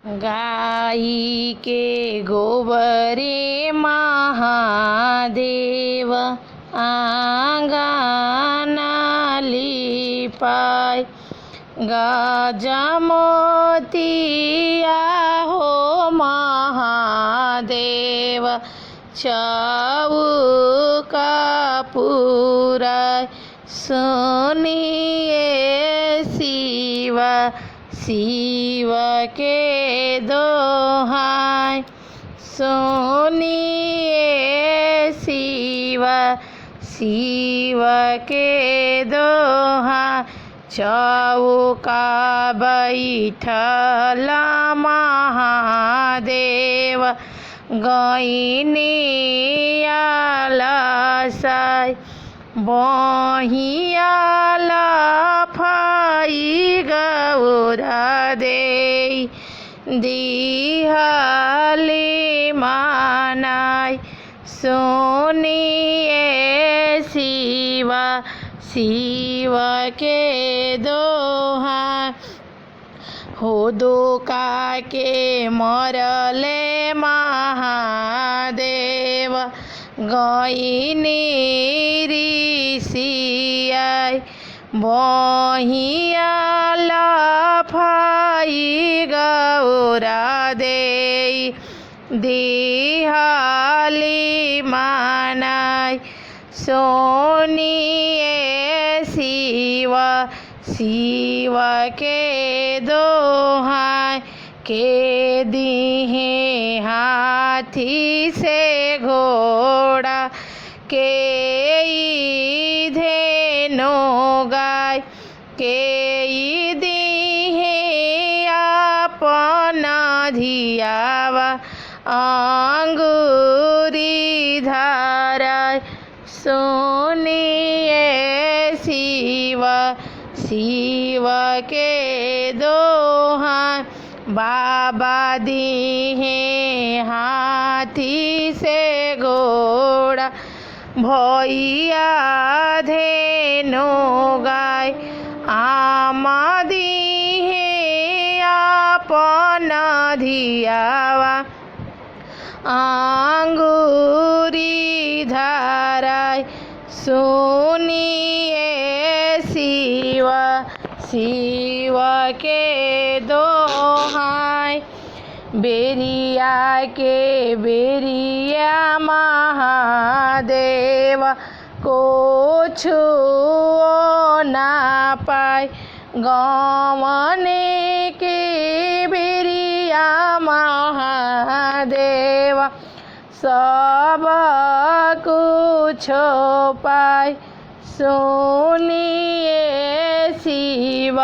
गाई के गोबरे महादेव आंगना लिपाय। गजमोतिया हो महादेव चौका पुराय। सुनिए शिव शिव के दोहाय। सुनिए शिव शिव के दोहाय। चौका बैठल महादेव गईनिया लसाय। बहिया लफाई गौरा देई दिहली मानाय। सुनिए शिव शिव के दोहाय। हो दुका के मरले महादेव गईनी ऋषियाय। बहिया लफाई गौरा देई दिहली मानाय। सुनिए शिव शिव के दोहाय। के दिहे हाथी से घोड़ा के धेनु गाय। के दिहे अपन धियावा अंगूरी धाराय। सुनिए शिव शिव के दोहाय। बाबा दिहे हाथी से घोड़ा भैया धेनु गाय। आमा दिहे अपन धियावा अंगूरी धाराय। सुनिए शिव शिव के दोहाय। बेरिया के बेरिया महादेव को छुओ ना पाय। गमने के बेरिया महादेव सब कुछ पाय। सुनिए शिव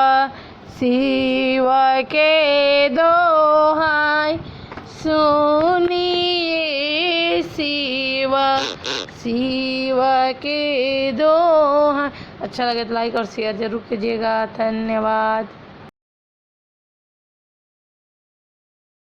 शिव के दोहाय। सुनिए शिव शिव के दोहाय। अच्छा लगे तो लाइक और शेयर जरूर कीजिएगा। धन्यवाद।